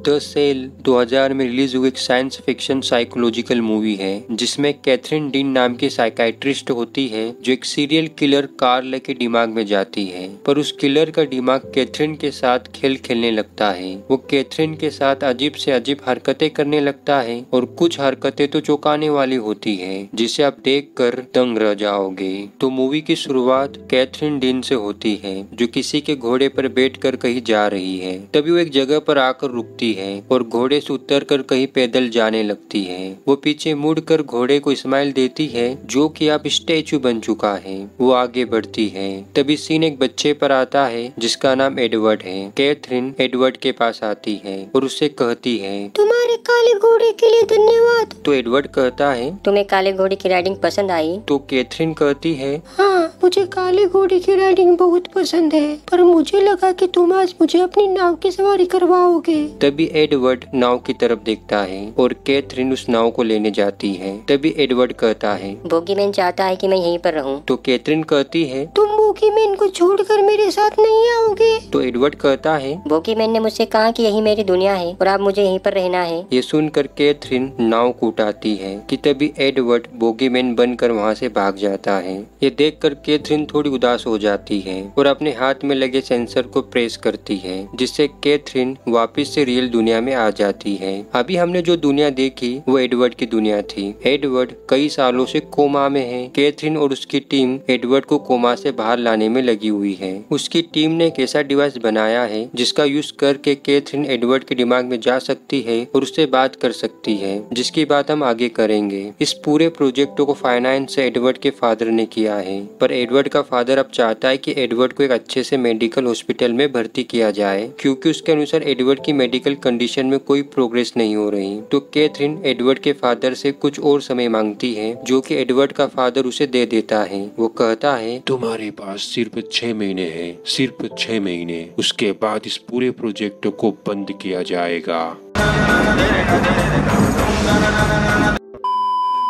The cell 2000 में release हुई एक साइंस फिक्शन साइकोलॉजिकल मूवी है जिसमें कैथरीन डीन नाम की साइकाइट्रिस्ट होती है जो एक सीरियल किलर कार्ल के दिमाग में जाती है, पर उस किलर का दिमाग कैथरीन के साथ खेल खेलने लगता है। वो कैथरीन के साथ अजीब से अजीब हरकतें करने लगता है और कुछ हरकतें तो चौंकाने वाली होती है जिसे आप देखकर दंग रह जाओगे। तो मूवी की शुरुआत कैथरीन डीन से होती है जो किसी के घोड़े पर बैठकर कहीं जा रही है। तभी वो एक जगह पर आकर रुकती है और घोड़े से उतरकर कहीं पैदल जाने लगती है। वो पीछे मुड़कर घोड़े को स्माइल देती है जो कि अब स्टैचू बन चुका है। वो आगे बढ़ती है। तभी सीन एक बच्चे पर आता है जिसका नाम एडवर्ड है। कैथरीन एडवर्ड के पास आती है और उससे कहती है, तुम्हारे काले घोड़े के लिए धन्यवाद। तो एडवर्ड कहता है, तुम्हें काले घोड़े की राइडिंग पसंद आई? तो कैथरीन कहती है, हाँ, मुझे काले घोड़े की राइडिंग बहुत पसंद है, पर मुझे लगा कि तुम आज मुझे अपनी नाव की सवारी करवाओगे। तभी एडवर्ड नाव की तरफ देखता है और कैथरीन उस नाव को लेने जाती है। तभी एडवर्ड कहता है, बोगीमैन चाहता है कि मैं यहीं पर रहूं। तो कैथरीन कहती है, तुम बोगीमैन को छोड़कर मेरे साथ नहीं आओगे। तो एडवर्ड कहता है, बोगीमैन ने मुझसे कहा कि यही मेरी दुनिया है और अब मुझे यहीं पर रहना है। ये सुनकर कैथरीन नाव को उठाती है कि तभी एडवर्ड बोगीमैन बनकर वहाँ से भाग जाता है। ये देखकर कैथरीन थोड़ी उदास हो जाती है और अपने हाथ में लगे सेंसर को प्रेस करती है जिससे कैथरीन वापस से रियल दुनिया में आ जाती है। अभी हमने जो दुनिया देखी वो एडवर्ड की दुनिया थी। एडवर्ड कई सालों से कोमा में है। कैथरीन और उसकी टीम एडवर्ड को कोमा से बाहर लाने में लगी हुई है। उसकी टीम ने एक ऐसा डिवाइस बनाया है जिसका यूज करके कैथरीन एडवर्ड के दिमाग में जा सकती है और उससे बात कर सकती है, जिसकी बात हम आगे करेंगे। इस पूरे प्रोजेक्ट को फाइनेंस एडवर्ड के फादर ने किया है, पर एडवर्ड का फादर अब चाहता है कि एडवर्ड को एक अच्छे से मेडिकल हॉस्पिटल में भर्ती किया जाए क्योंकि उसके अनुसार एडवर्ड की मेडिकल कंडीशन में कोई प्रोग्रेस नहीं हो रही। तो कैथरीन एडवर्ड के फादर से कुछ और समय मांगती है जो कि एडवर्ड का फादर उसे दे देता है। वो कहता है, तुम्हारे पास सिर्फ 6 महीने हैं, सिर्फ 6 महीने। उसके बाद इस पूरे प्रोजेक्ट को बंद किया जाएगा।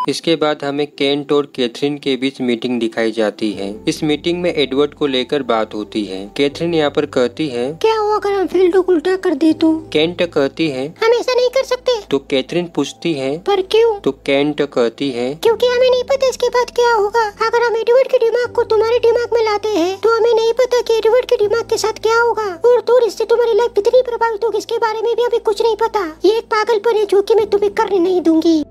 इसके बाद हमें केंट और कैथरीन के बीच मीटिंग दिखाई जाती है। इस मीटिंग में एडवर्ड को लेकर बात होती है। कैथरीन यहाँ पर कहती है, क्या हुआ अगर हम फील्ड को उल्टा कर दे तो? केंट कहती है, हम ऐसा नहीं कर सकते। तो कैथरीन पूछती है, पर क्यों? तो केंट कहती है, क्योंकि हमें नहीं पता इसके बाद क्या होगा। अगर हम एडवर्ड के दिमाग को तुम्हारे दिमाग में लाते हैं तो हमें नहीं पता कि एडवर्ड के दिमाग के साथ क्या होगा और तो इससे तुम्हारी लाइफ कितनी प्रभावित होगी इसके बारे में भी अभी कुछ नहीं पता। ये एक पागलपन है जो कि मैं तुम्हें करने नहीं दूंगी।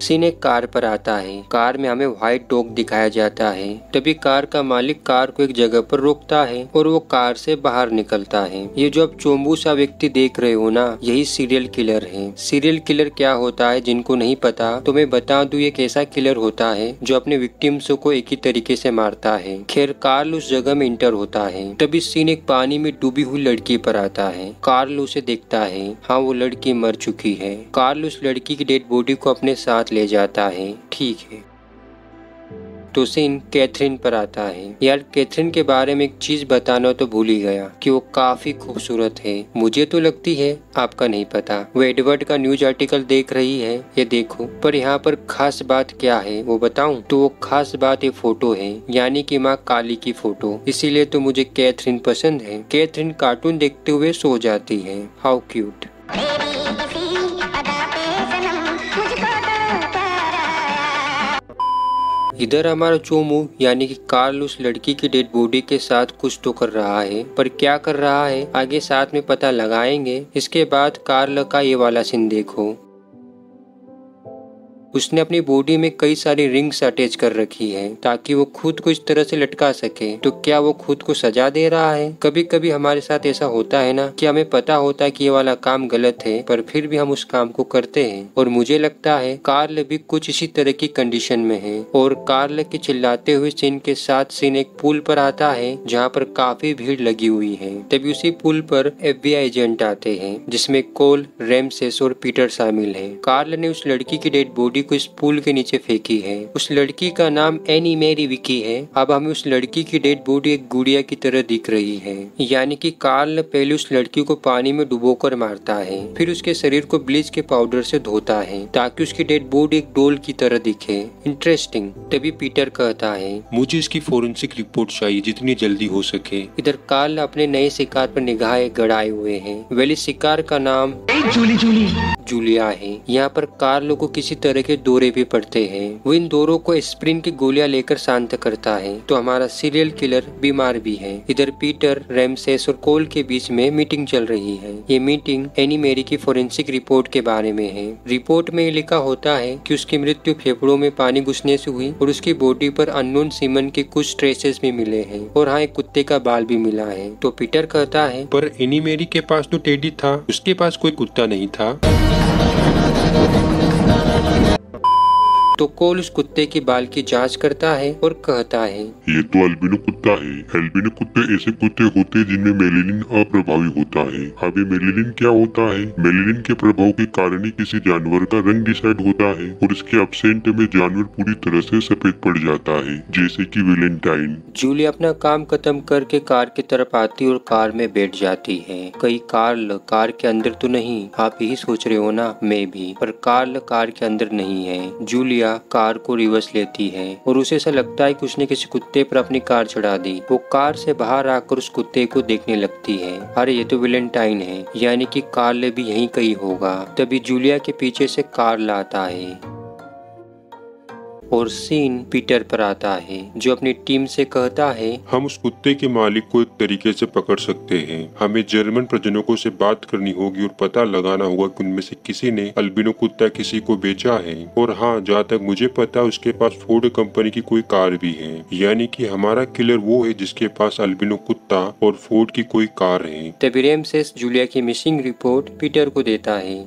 सीन एक कार पर आता है। कार में हमें व्हाइट डॉग दिखाया जाता है। तभी कार का मालिक कार को एक जगह पर रोकता है और वो कार से बाहर निकलता है। ये जो आप चोम्बू सा व्यक्ति देख रहे हो ना, यही सीरियल किलर है। सीरियल किलर क्या होता है जिनको नहीं पता तो मैं बता दूं, ये एक ऐसा किलर होता है जो अपने विक्टिम्स को एक ही तरीके से मारता है। खैर कार्ल उस जगह में इंटर होता है। तभी सीन एक पानी में डूबी हुई लड़की पर आता है। कार्ल उसे देखता है। हाँ, वो लड़की मर चुकी है। कार्ल उस लड़की की डेड बॉडी को अपने साथ ले जाता है। ठीक है, तो सीन कैथरीन पर आता है। यार, कैथरीन के बारे में एक चीज बताना तो भूल ही गया कि वो काफी खूबसूरत है। मुझे तो लगती है, आपका नहीं पता। वो एडवर्ड का न्यूज आर्टिकल देख रही है, ये देखो। पर यहाँ पर खास बात क्या है वो बताऊं? तो वो खास बात ये फोटो है, यानी कि माँ काली की फोटो। इसीलिए तो मुझे कैथरीन पसंद है। कैथरीन कार्टून देखते हुए सो जाती है। How cute. इधर हमारा चोमू यानी कि कार्ल उस लड़की की डेड बॉडी के साथ कुछ तो कर रहा है, पर क्या कर रहा है आगे साथ में पता लगाएंगे। इसके बाद कार्ल का ये वाला सीन देखो। उसने अपनी बॉडी में कई सारी रिंग्स अटैच कर रखी है ताकि वो खुद को इस तरह से लटका सके। तो क्या वो खुद को सजा दे रहा है? कभी कभी हमारे साथ ऐसा होता है ना कि हमें पता होता है कि ये वाला काम गलत है, पर फिर भी हम उस काम को करते हैं। और मुझे लगता है कार्ल भी कुछ इसी तरह की कंडीशन में है। और कार्ल के चिल्लाते हुए सीन के साथ सीन एक पुल पर आता है जहाँ पर काफी भीड़ लगी हुई है। तभी उसी पुल पर FBI एजेंट आते हैं जिसमें कोल, रेमसेस और पीटर शामिल है। कार्ल ने उस लड़की की डेड बॉडी बॉडी को इस पूल के नीचे फेंकी है। उस लड़की का नाम एनी मैरी विकी है। अब हमें उस लड़की की डेड बॉडी एक गुड़िया की तरह दिख रही है, यानी कि कार्ल पहले उस लड़की को पानी में डुबोकर मारता है, फिर उसके शरीर को ब्लीच के पाउडर से धोता है ताकि उसकी डेड बॉडी एक डोल की तरह दिखे। इंटरेस्टिंग। तभी पीटर कहता है, मुझे इसकी फोरेंसिक रिपोर्ट चाहिए जितनी जल्दी हो सके। इधर कार्ल अपने नए शिकार पर निगाहें गड़ाए हुए हैं। वेली शिकार का नाम जूलिया है। यहाँ पर कार्ल को किसी तरह के दौरे भी पड़ते हैं। वो इन दौरों को एस्प्रिन की गोलियां लेकर शांत करता है, तो हमारा सीरियल किलर बीमार भी है। इधर पीटर, रैमसेस और कोल के बीच में मीटिंग चल रही है। ये मीटिंग एनी मैरी की फोरेंसिक रिपोर्ट के बारे में है। रिपोर्ट में लिखा होता है कि उसकी मृत्यु फेफड़ों में पानी घुसने से हुई और उसकी बॉडी पर अननोन सीमन के कुछ ट्रेसेस भी मिले हैं और हाँ, एक कुत्ते का बाल भी मिला है। तो पीटर कहता है, पर एनी मैरी के पास तो टेडी था, उसके पास कोई कुत्ता नहीं था। तो कोल उस कुत्ते की बाल की जांच करता है और कहता है, ये तो अल्बिनो कुत्ता है। अल्बिनो कुत्ते ऐसे कुत्ते होते हैं जिनमें मेलेनिन अप्रभावी होता है। अब ये मेलेनिन क्या होता है? मेलेनिन के प्रभाव के कारण ही किसी जानवर का रंग डिसाइड होता है और इसके एब्सेंट में जानवर पूरी तरह से सफेद पड़ जाता है, जैसे कि वैलेंटाइन। जूलिया अपना काम खत्म करके कार की तरफ आती और कार में बैठ जाती है। कहीं कार्ल कार के अंदर तो नहीं? आप यही सोच रहे हो ना, मैं भी। पर कार्ल कार के अंदर नहीं है। जूलिया कार को रिवर्स लेती है और उसे ऐसा लगता है कि उसने किसी कुत्ते पर अपनी कार चढ़ा दी। वो कार से बाहर आकर उस कुत्ते को देखने लगती है। अरे ये तो वैलेंटाइन है, यानी कि कार्ल भी यहीं कहीं होगा। तभी जूलिया के पीछे से कार्ल आता है और सीन पीटर पर आता है, जो अपनी टीम से कहता है, हम उस कुत्ते के मालिक को एक तरीके से पकड़ सकते हैं। हमें जर्मन प्रजनकों से बात करनी होगी और पता लगाना होगा कि उनमें से किसी ने अल्बिनो कुत्ता किसी को बेचा है। और हाँ, जहाँ तक मुझे पता है उसके पास फोर्ड कंपनी की कोई कार भी है, यानी कि हमारा किलर वो है जिसके पास अल्बिनो कुत्ता और फोर्ड की कोई कार है। तभी रैमसेस जूलिया की मिसिंग रिपोर्ट पीटर को देता है।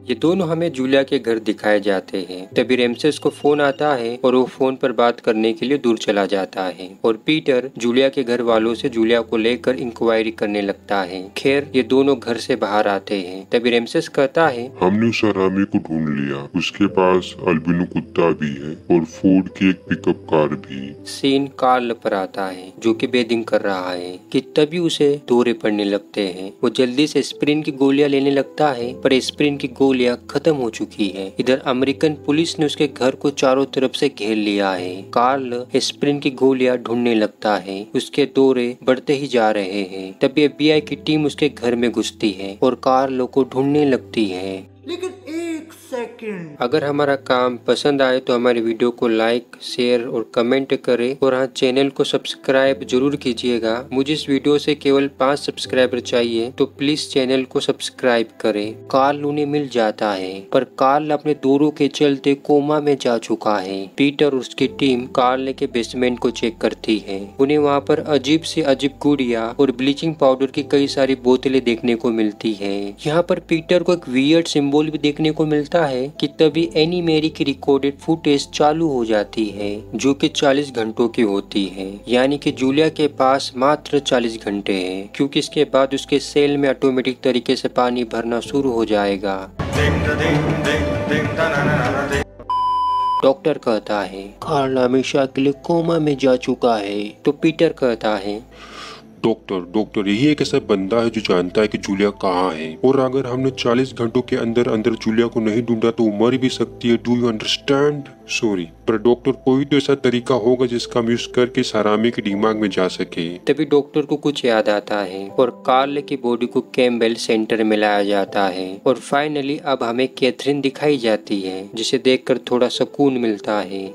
ये दोनों हमें जूलिया के घर दिखाए जाते हैं। तभी रैमसेस को फोन आता है और वो फोन पर बात करने के लिए दूर चला जाता है और पीटर जूलिया के घर वालों से जूलिया को लेकर इंक्वायरी करने लगता है। खैर, ये दोनों घर से बाहर आते हैं। तभी रैमसेस कहता है, हमने उस हरामी को ढूंढ लिया। उसके पास अल्बिनो कुत्ता भी है और फोर्ड की एक पिकअप कार भी। सीन कार्ल पर आता है, जो कि बेदिंग कर रहा है कि तभी उसे दौरे पड़ने लगते हैं। वो जल्दी से एस्प्रिन की गोलियां लेने लगता है, पर एस्प्रिन की गोलियां खत्म हो चुकी है। इधर अमेरिकन पुलिस ने उसके घर को चारों तरफ से घेर लिया है। कार्ल एस्प्रिन की गोलियां ढूंढने लगता है। उसके दौरे बढ़ते ही जा रहे हैं। तभी एफबीआई की टीम उसके घर में घुसती है और कार्ल को ढूंढने लगती है। लेकिन एक सेकंड, अगर हमारा काम पसंद आए तो हमारे वीडियो को लाइक, शेयर और कमेंट करें और हाँ, चैनल को सब्सक्राइब जरूर कीजिएगा। मुझे इस वीडियो से केवल 5 सब्सक्राइबर चाहिए, तो प्लीज चैनल को सब्सक्राइब करें। कार्ल उन्हें मिल जाता है, पर कार्ल अपने दौरों के चलते कोमा में जा चुका है। पीटर और उसकी टीम कार्ल के बेसमेंट को चेक करती है। उन्हें वहाँ पर अजीब से अजीब गुड़िया और ब्लीचिंग पाउडर की कई सारी बोतलें देखने को मिलती है। यहाँ पर पीटर को एक वियर्ड सिंबल भी देखने को मिलता है कि तभी एनी मैरी की रिकॉर्डेड फुटेज चालू हो जाती है, जो कि 40 घंटों की होती है। यानी कि जूलिया के पास मात्र 40 घंटे हैं, क्योंकि इसके बाद उसके सेल में ऑटोमेटिक तरीके से पानी भरना शुरू हो जाएगा। डॉक्टर कहता है, कार्ल हमेशा के लिए कोमा में जा चुका है। तो पीटर कहता है, डॉक्टर यही एक ऐसा बंदा है जो जानता है कि जूलिया कहाँ है, और अगर हमने 40 घंटों के अंदर अंदर जूलिया को नहीं ढूंढा तो वो मर भी सकती है। Do you understand? सॉरी, पर डॉक्टर कोई तो ऐसा तरीका होगा जिसका हम यूज करके सारामी के दिमाग में जा सके। तभी डॉक्टर को कुछ याद आता है और कार्ल की बॉडी को कैम्पबेल सेंटर में लाया जाता है। और फाइनली अब हमें कैथरीन दिखाई जाती है, जिसे देखकर थोड़ा सुकून मिलता है।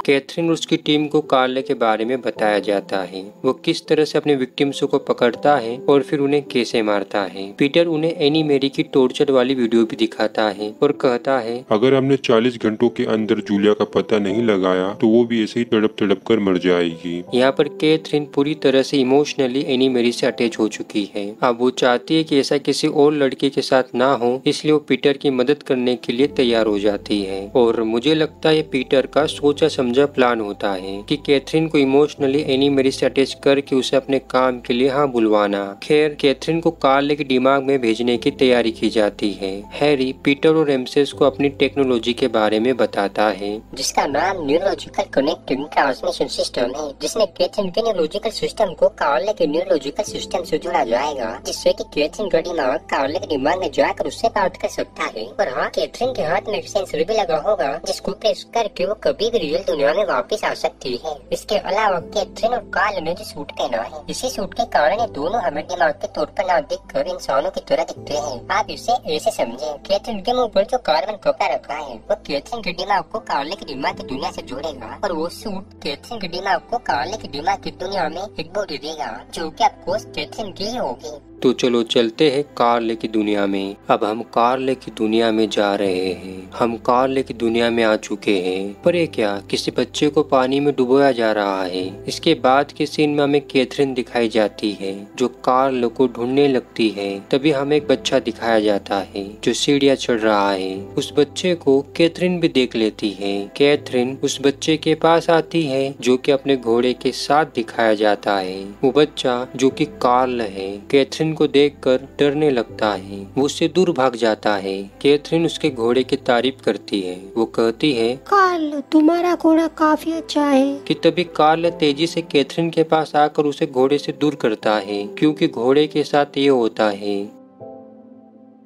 कैथरीन और उसकी टीम को कार्ल के बारे में बताया जाता है, वो किस तरह से अपने विक्टिम्स को पकड़ता है और फिर उन्हें कैसे मारता है। पीटर उन्हें एनी मैरी की टॉर्चर वाली वीडियो भी दिखाता है और कहता है, अगर हमने 40 घंटों के अंदर जूलिया का पता नहीं लगाया तो वो भी ऐसे ही तड़प तड़प कर मर जाएगी। यहाँ पर कैथरीन पूरी तरह से इमोशनली एनी मैरी से अटैच हो चुकी है। अब वो चाहती है कि ऐसा किसी और लड़के के साथ ना हो, इसलिए वो पीटर की मदद करने के लिए तैयार हो जाती है। और मुझे लगता है पीटर का सोचा समझा मनमंजा प्लान होता है कि कैथरीन को इमोशनली एनी मेरी से अटैच करके उसे अपने काम के लिए हाँ बुलवाना। खैर कैथरीन को कार्ल के दिमाग में भेजने की तैयारी की जाती है। हैरी पीटर और रेमसेस को अपनी टेक्नोलॉजी के बारे में बताता है जिसका नाम न्यूरोलॉजिकल कनेक्टिंग ट्रांसमिशन सिस्टम है, जिसमें कैथरीन के न्यूरोलॉजिकल सिस्टम को कार्ल के न्यूरोलॉजिकल सिस्टम से जोड़ा जाएगा, जिससे कि कैथरीन का दिमाग कार्ल के दिमाग में जाकर उससे बात कर सकता है। और हाँ, कैथरीन के हाथ में एक सेंसर भी लगा होगा जिसको प्रेस करके वो कभी भी रियल दुनिया में वापस आ सकती है। इसके अलावा कैथरीन और कार्ल ने जो सूट पहना है, इसी सूट के कारण ये दोनों हमें दिमाग के तौर पर ना दिखकर इंसानों की तरह दिखते हैं। आप इसे ऐसे समझे, कैथरीन के मुंह पर जो कार्बन कपड़ा रखा है वो कैथरीन के दिमाग को कार्ल की दिमाग की दुनिया से जोड़ेगा, और वो सूट कैथरीन के दिमाग को कार्ल की दिमाग की दुनिया में एक बॉडी देगा जो कि आपको कैथरीन की ही होगी। तो चलो चलते हैं कार्ल की दुनिया में। अब हम कार्ल की दुनिया में जा रहे हैं। हम कार्ल की दुनिया में आ चुके हैं। पर ये क्या, किसी बच्चे को पानी में डुबोया जा रहा है। इसके बाद के सीन में हमें कैथरीन दिखाई जाती है जो कार्ल को ढूंढने लगती है। तभी हमें एक बच्चा दिखाया जाता है जो सीढ़ियाँ चढ़ रहा है। उस बच्चे को कैथरीन भी देख लेती है। कैथरीन उस बच्चे के पास आती है जो कि अपने घोड़े के साथ दिखाया जाता है। वो बच्चा जो कि कार्ल है कैथरीन को देखकर डरने लगता है। वो उससे दूर भाग जाता है। कैथरीन उसके घोड़े की तारीफ करती है। वो कहती है कार्ल तुम्हारा घोड़ा काफी अच्छा है। कि तभी कार्ल तेजी से कैथरीन के पास आकर उसे घोड़े से दूर करता है, क्योंकि घोड़े के साथ ये होता है,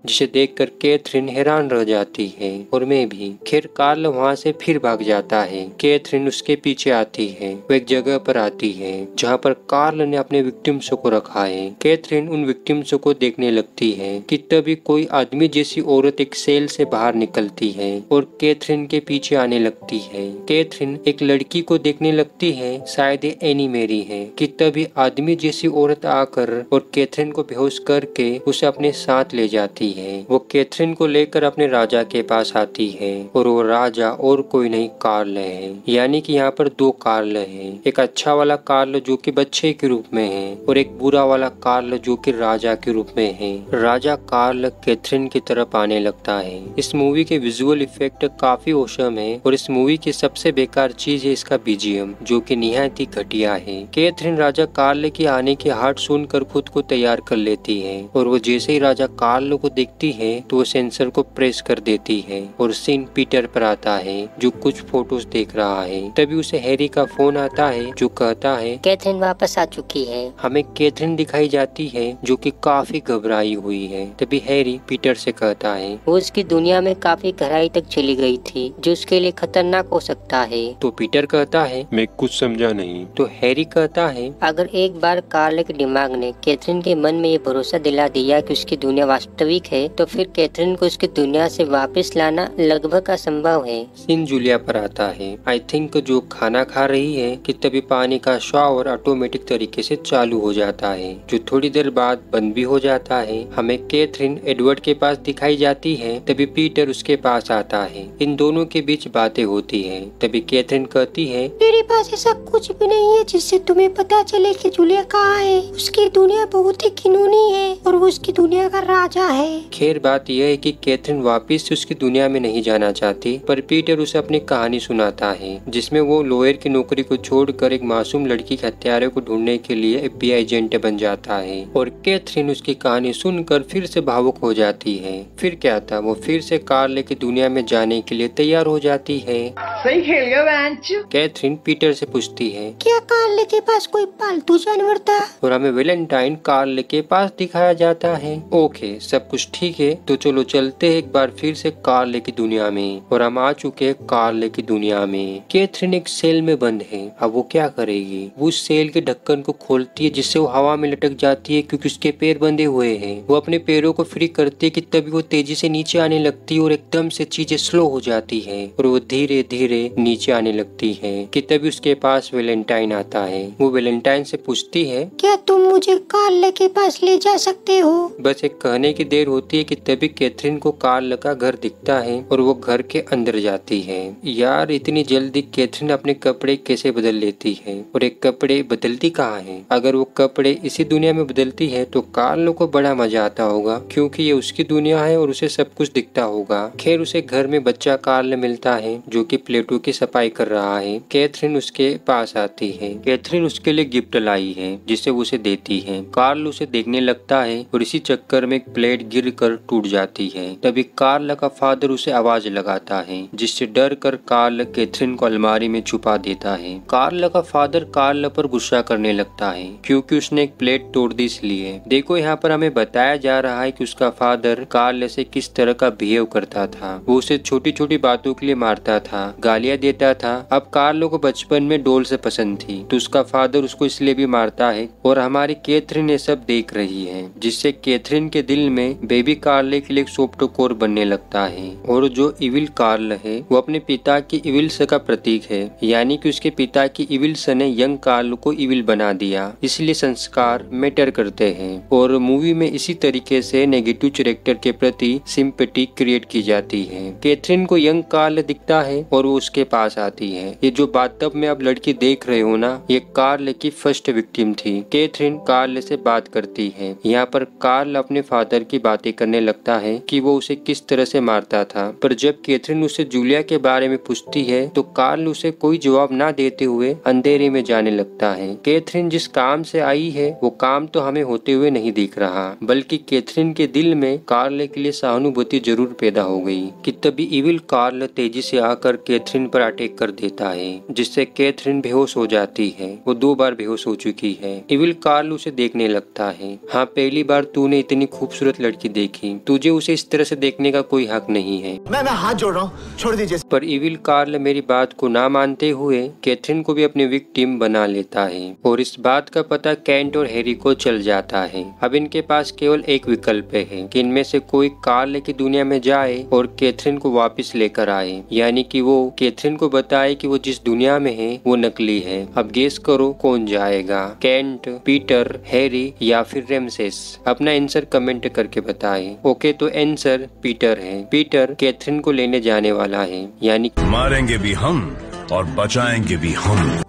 जिसे देखकर कैथरीन हैरान रह जाती है और मैं भी। खैर कार्ल वहाँ से फिर भाग जाता है। कैथरीन उसके पीछे आती है। वो एक जगह पर आती है जहाँ पर कार्ल ने अपने विक्टिम्स को रखा है। कैथरीन उन विक्टिम्स को देखने लगती है कि तभी कोई आदमी जैसी औरत एक सेल से बाहर निकलती है और कैथरीन के पीछे आने लगती है। कैथरीन एक लड़की को देखने लगती है, शायद ये एनी मेरी है। कि तभी आदमी जैसी औरत आकर और कैथरीन को बेहोश करके उसे अपने साथ ले जाती है। वो कैथरीन को लेकर अपने राजा के पास आती है और वो राजा और कोई नहीं कार्ल है। यानी कि यहाँ पर दो कार्ल है, एक अच्छा वाला कार्ल जो कि बच्चे के रूप में है और एक बुरा वाला कार्ल जो कि राजा के रूप में है। राजा कार्ल कैथरीन की तरफ आने लगता है। इस मूवी के विजुअल इफेक्ट काफी औसम है और इस मूवी की सबसे बेकार चीज है इसका बीजीएम जो कि निहायत ही घटिया है। कैथरीन राजा कार्ल की आने की हार्ट सुनकर खुद को तैयार कर लेती है और वो जैसे ही राजा कार्ल को देखती है तो वो सेंसर को प्रेस कर देती है और सीन पीटर पर आता है जो कुछ फोटोज देख रहा है। तभी उसे हैरी का फोन आता है जो कहता है कैथरीन वापस आ चुकी है। हमें कैथरीन दिखाई जाती है जो कि काफी घबराई हुई है। तभी हैरी पीटर से कहता है वो उसकी दुनिया में काफी गहराई तक चली गई थी जो उसके लिए खतरनाक हो सकता है। तो पीटर कहता है मैं कुछ समझा नहीं। तो हैरी कहता है अगर एक बार कार्ल के दिमाग ने कैथरीन के मन में ये भरोसा दिला दिया कि उसकी दुनिया वास्तविक है तो फिर कैथरीन को उसकी दुनिया से वापस लाना लगभग असंभव है। सीन जूलिया पर आता है। आई थिंक जो खाना खा रही है कि तभी पानी का शॉवर ऑटोमेटिक तरीके से चालू हो जाता है जो थोड़ी देर बाद बंद भी हो जाता है। हमें कैथरीन एडवर्ड के पास दिखाई जाती है। तभी पीटर उसके पास आता है। इन दोनों के बीच बातें होती है। तभी कैथरीन कहती है मेरे पास ऐसा कुछ भी नहीं है जिससे तुम्हें पता चले कि जूलिया कहाँ है। उसकी दुनिया बहुत ही घिनौनी है और वो उसकी दुनिया का राजा है। खैर बात यह है कि कैथरीन वापस से उसकी दुनिया में नहीं जाना चाहती, पर पीटर उसे अपनी कहानी सुनाता है जिसमें वो लॉयर की नौकरी को छोड़कर एक मासूम लड़की के हत्यारे को ढूंढने के लिए FBI एजेंट बन जाता है। और कैथरीन उसकी कहानी सुनकर फिर से भावुक हो जाती है। फिर क्या था, वो फिर से कार्ल की दुनिया में जाने के लिए तैयार हो जाती है। सही खेल गया बेंच। कैथरीन पीटर से पूछती है क्या कार्ल के पास कोई पालतू जानवर था? और हमें वैलेंटाइन कार्ल के पास दिखाया जाता है। ओके, सब कुछ ठीक है। तो चलो चलते हैं एक बार फिर से कार्ल की दुनिया में। और हम आ चुके हैं कार्ल की दुनिया में। कैथरीन एक सेल में बंद है। अब वो क्या करेगी, वो उस सेल के ढक्कन को खोलती है जिससे वो हवा में लटक जाती है क्योंकि उसके पैर बंधे हुए हैं। वो अपने पैरों को फ्री करती है कि तभी वो तेजी से नीचे आने लगती है और एकदम से चीजें स्लो हो जाती है और वो धीरे धीरे नीचे आने लगती है। कि तभी उसके पास वैलेंटाइन आता है। वो वैलेंटाइन से पूछती है क्या तुम मुझे कार्ल के पास ले जा सकते हो? बस एक कहने की देर होती है कि तभी कैथरीन को कार्ल का घर दिखता है और वो घर के अंदर जाती है। यार इतनी जल्दी कैथरीन अपने कपड़े कैसे बदल लेती है और एक कपड़े बदलती कहाँ है? अगर वो कपड़े इसी दुनिया में बदलती है तो कार्ल को बड़ा मजा आता होगा क्योंकि ये उसकी दुनिया है और उसे सब कुछ दिखता होगा। खैर उसे घर में बच्चा कार्ल मिलता है जो कि प्लेटो की सफाई कर रहा है। कैथरीन उसके पास आती है। कैथरीन उसके लिए गिफ्ट लाई है जिसे वो उसे देती है। कार्ल उसे देखने लगता है और इसी चक्कर में एक प्लेट गिरकर टूट जाती है। तभी कार्ल का फादर उसे आवाज लगाता है जिससे डर कर कार्ल कैथरीन को अलमारी में छुपा देता है। कार्ल का फादर कार्ल पर गुस्सा करने लगता है क्योंकि उसने एक प्लेट तोड़ दी इसलिए। देखो यहाँ पर हमें बताया जा रहा है कि उसका फादर कार्ल से किस तरह का बिहेव करता था। वो उसे छोटी छोटी बातों के लिए मारता था, गालियां देता था। अब कार्ल को बचपन में डॉल से पसंद थी तो उसका फादर उसको इसलिए भी मारता है और हमारी कैथरीन ये सब देख रही है जिससे कैथरीन के दिल में बेबी कार्ल के लिए एक सॉफ्ट कोर बनने लगता है। और जो इविल कार्ल है वो अपने पिता की इविल्स का प्रतीक है, यानी कि उसके पिता की इविल्स ने यंग कार्ल को इविल बना दिया, इसलिए संस्कार मैटर करते हैं। और मूवी में इसी तरीके से नेगेटिव कैरेक्टर के प्रति सिंपैथी क्रिएट की जाती है। कैथरीन को यंग कार्ल दिखता है और वो उसके पास आती है। ये जो बाथटब में आप लड़की देख रहे हो ना, ये कार्ल की फर्स्ट विक्टिम थी। कैथरीन कार्ल से बात करती है। यहाँ पर कार्ल अपने फादर की बातें करने लगता है कि वो उसे किस तरह से मारता था, पर जब कैथरीन उसे जूलिया के बारे में पूछती है तो कार्ल उसे कोई जवाब ना देते हुए अंधेरे में जाने लगता है। कैथरीन जिस काम से आई है वो काम तो हमें होते हुए नहीं दिख रहा, बल्कि कैथरीन के दिल में कार्ल के लिए सहानुभूति जरूर पैदा हो गई कि तभी इविल कार्ल तेजी से आकर कैथरीन पर अटैक कर देता है जिससे कैथरीन बेहोश हो जाती है। वो 2 बार बेहोश हो चुकी है। इविल कार्ल उसे देखने लगता है। हाँ, पहली बार तूने इतनी खूबसूरत लड़की देखी, तुझे उसे इस तरह से देखने का कोई हक नहीं है। मैं हाथ जोड़ रहा हूँ, छोड़ दीजिए। पर इविल कार्ल मेरी बात को ना मानते हुए कैथरीन को भी अपनी विक्टिम बना लेता है और इस बात का पता केंट और हैरी को चल जाता है। अब इनके पास केवल एक विकल्प है कि इनमें से कोई कार्ल की दुनिया में जाए और कैथरीन को वापस लेकर आए, यानी कि वो कैथरीन को बताए कि वो जिस दुनिया में है वो नकली है। अब गेस करो कौन जाएगा, केंट, पीटर, हैरी या फिर रेमसेस? अपना आंसर कमेंट करके बताएं। ओके, तो आंसर पीटर है। पीटर कैथरीन को लेने जाने वाला है, यानी मारेंगे भी हम और बचाएंगे भी हम।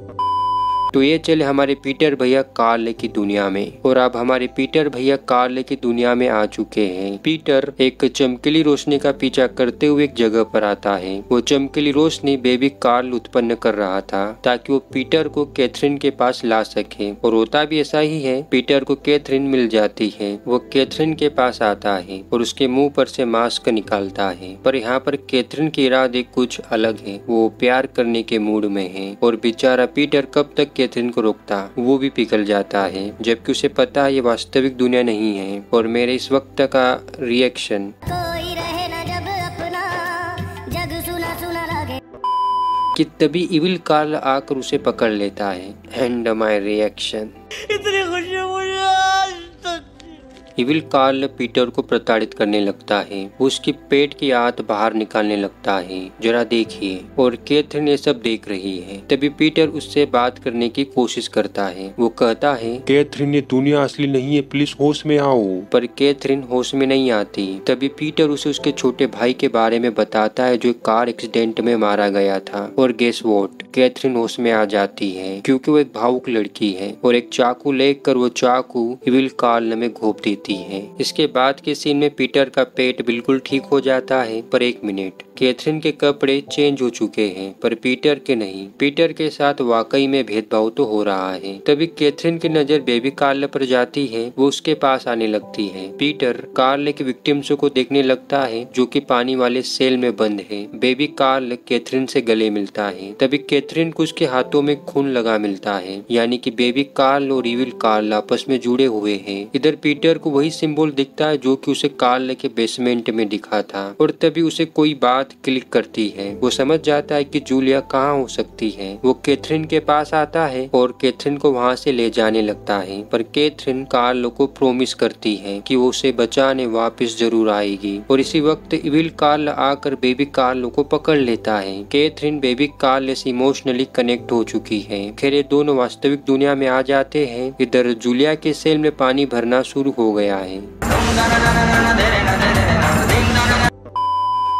तो ये चले हमारे पीटर भैया कार्ल की दुनिया में। और अब हमारे पीटर भैया कार्ल की दुनिया में आ चुके हैं। पीटर एक चमकीली रोशनी का पीछा करते हुए एक जगह पर आता है। वो चमकीली रोशनी बेबी कार्ल उत्पन्न कर रहा था ताकि वो पीटर को कैथरीन के पास ला सके, और होता भी ऐसा ही है। पीटर को कैथरीन मिल जाती है। वो कैथरीन के पास आता है और उसके मुंह पर से मास्क निकालता है, पर यहाँ पर कैथरीन के इरादे कुछ अलग है। वो प्यार करने के मूड में है और बेचारा पीटर कब तक कैथरीन को रोकता, वो भी पिघल जाता है, जबकि उसे पता है ये वास्तविक दुनिया नहीं है। और मेरे इस वक्त का रिएक्शन कि तभी इविल कार्ल आकर उसे पकड़ लेता है। एंड माय रिएक्शन, इतनी खुशी इविल कार्ल पीटर को प्रताड़ित करने लगता है। वो उसकी पेट की आंत बाहर निकालने लगता है, जरा देखिए। और कैथरीन ये सब देख रही है। तभी पीटर उससे बात करने की कोशिश करता है। वो कहता है, कैथरीन ये दुनिया असली नहीं है, प्लीज होश में आओ। पर कैथरीन होश में नहीं आती। तभी पीटर उसे उसके छोटे भाई के बारे में बताता है जो कार एक्सीडेंट में मारा गया था। और गेस व्हाट, कैथरीन होश में आ जाती है क्योंकि वो एक भावुक लड़की है और एक चाकू लेकर वो चाकू इविल कार्ल में घोंप देती है। इसके बाद के सीन में पीटर का पेट बिल्कुल ठीक हो जाता है। पर एक मिनट, कैथरीन के कपड़े चेंज हो चुके हैं पर पीटर के नहीं। पीटर के साथ वाकई में भेदभाव तो हो रहा है। तभी कैथरीन की नजर बेबी कार्ल पर जाती है। वो उसके पास आने लगती है। पीटर कार्ल की विक्टिम्स को देखने लगता है जो कि पानी वाले सेल में बंद है। बेबी कार्ल कैथरीन से गले मिलता है। तभी कैथरीन को उसके हाथों में खून लगा मिलता है, यानी कि बेबी कार्ल और इविल कार्ल आपस में जुड़े हुए हैं। इधर पीटर को वही सिंबल दिखता है जो कि उसे कार्ल के बेसमेंट में दिखा था। और तभी उसे कोई बात क्लिक करती है। वो समझ जाता है कि जूलिया कहाँ हो सकती है। वो कैथरीन के पास आता है और कैथरीन को वहाँ से ले जाने लगता है। पर कैथरीन कार्ल को प्रॉमिस करती है कि वो उसे बचाने वापस जरूर आएगी। और इसी वक्त इविल कार्ल आकर बेबी कार्ल को पकड़ लेता है। कैथरीन बेबी कार्ल से इमोशनली कनेक्ट हो चुकी है। खैर ये दोनों वास्तविक दुनिया में आ जाते हैं। इधर जूलिया के सेल में पानी भरना शुरू हो गया है।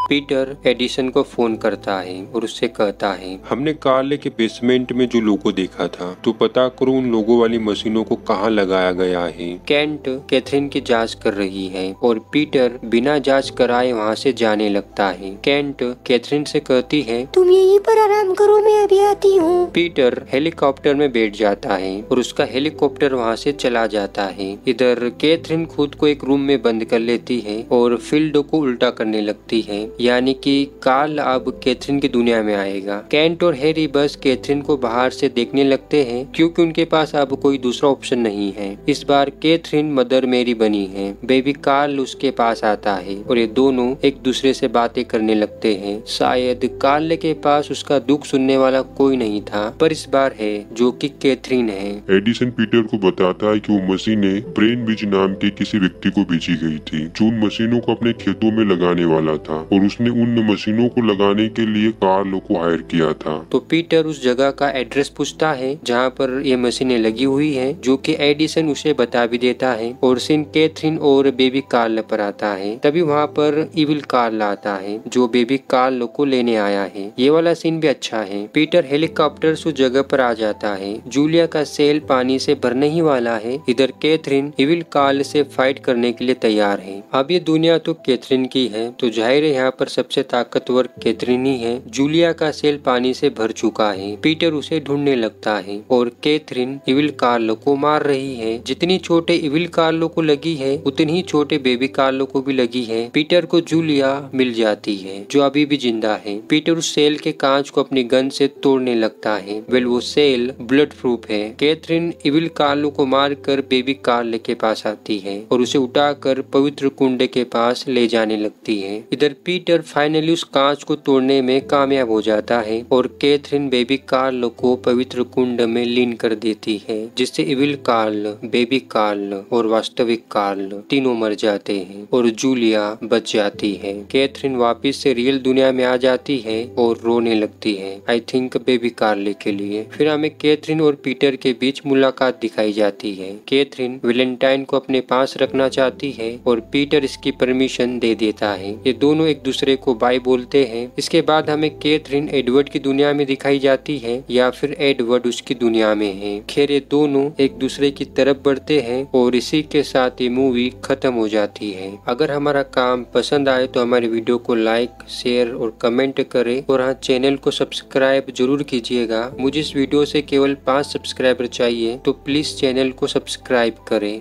पीटर एडिसन को फोन करता है और उससे कहता है, हमने कार्ल के बेसमेंट में जो लोगो देखा था, तो पता करो उन लोगों वाली मशीनों को कहाँ लगाया गया है। केंट कैथरीन की जांच कर रही है और पीटर बिना जांच कराए वहाँ से जाने लगता है। केंट कैथरीन से कहती है, तुम यहीं पर आराम करो, मैं अभी आती हूँ। पीटर हेलीकॉप्टर में बैठ जाता है और उसका हेलीकॉप्टर वहाँ से चला जाता है। इधर कैथरीन खुद को एक रूम में बंद कर लेती है और फील्ड को उल्टा करने लगती है, यानी कि कार्ल अब कैथरीन की दुनिया में आएगा। केंट और हैरी बस कैथरीन को बाहर से देखने लगते हैं क्योंकि उनके पास अब कोई दूसरा ऑप्शन नहीं है। इस बार कैथरीन मदर मेरी बनी है। बेबी कार्ल उसके पास आता है और ये दोनों एक दूसरे से बातें करने लगते हैं। शायद कार्ल के पास उसका दुख सुनने वाला कोई नहीं था, पर इस बार है, जो कि कैथरीन है। एडिसन पीटर को बताता है कि वो मशीनें ब्रेन ब्रिज नाम के किसी व्यक्ति को बेची गई थी, जो उन मशीनों को अपने खेतों में लगाने वाला था और उसने उन मशीनों को लगाने के लिए कार्ल को हायर किया था। तो पीटर उस जगह का एड्रेस पूछता है जहाँ पर ये मशीनें लगी हुई है, जो कि एडिसन उसे बता भी देता है और सीन कैथरीन और बेबी कार्ल पर आता है। तभी वहाँ पर इविल कार्ल आता है जो बेबी कार्ल को लेने आया है। ये वाला सीन भी अच्छा है। पीटर हेलीकॉप्टर से उस जगह पर आ जाता है। जूलिया का सेल पानी से भरने ही वाला है। इधर कैथरीन इविल कार्ल से फाइट करने के लिए तैयार है। अब ये दुनिया तो कैथरीन की है, तो जाहिर है यहाँ पर सबसे ताकतवर कैथरीन ही है। जूलिया का सेल पानी से भर चुका है। पीटर उसे ढूंढने लगता है और कैथरीन इविल कार्ल को मार रही है। जितनी छोटे इविल कार्ल को लगी है, उतनी ही छोटे बेबी कार्ल को भी लगी है। पीटर को जूलिया मिल जाती है जो अभी भी जिंदा है। पीटर उस सेल के कांच को अपनी गन से तोड़ने लगता है। वेल वो सेल ब्लड प्रूफ है। कैथरीन इविल कार्ल को मारकर बेबी कार्ल के पास आती है और उसे उठाकर पवित्र कुंड के पास ले जाने लगती है। इधर पीटर फाइनली उस कांच को तोड़ने में कामयाब हो जाता है और कैथरीन बेबी कार्ल को पवित्र कुंड में लीन कर देती है, जिससे इविल कार्ल, बेबी कार्ल और वास्तविक कार्ल तीनों मर जाते हैं और जूलिया बच जाती है। कैथरीन वापस से रियल दुनिया में आ जाती है और रोने लगती है, आई थिंक बेबी कार्ल के लिए। फिर हमें कैथरीन और पीटर के बीच मुलाकात दिखाई जाती है। कैथरीन वैलेंटाइन को अपने पास रखना चाहती है और पीटर इसकी परमिशन दे देता है। ये दोनों एक दूसरे को बाय बोलते हैं। इसके बाद हमें कैथरीन एडवर्ड की दुनिया में दिखाई जाती है या फिर एडवर्ड उसकी दुनिया में है। खैर ये दोनों एक दूसरे की तरफ बढ़ते हैं और इसी के साथ ये मूवी खत्म हो जाती है। अगर हमारा काम पसंद आए तो हमारे वीडियो को लाइक, शेयर और कमेंट करें और हाँ, चैनल को सब्सक्राइब जरूर कीजिएगा। मुझे इस वीडियो से केवल 5 सब्सक्राइबर चाहिए, तो प्लीज चैनल को सब्सक्राइब करें।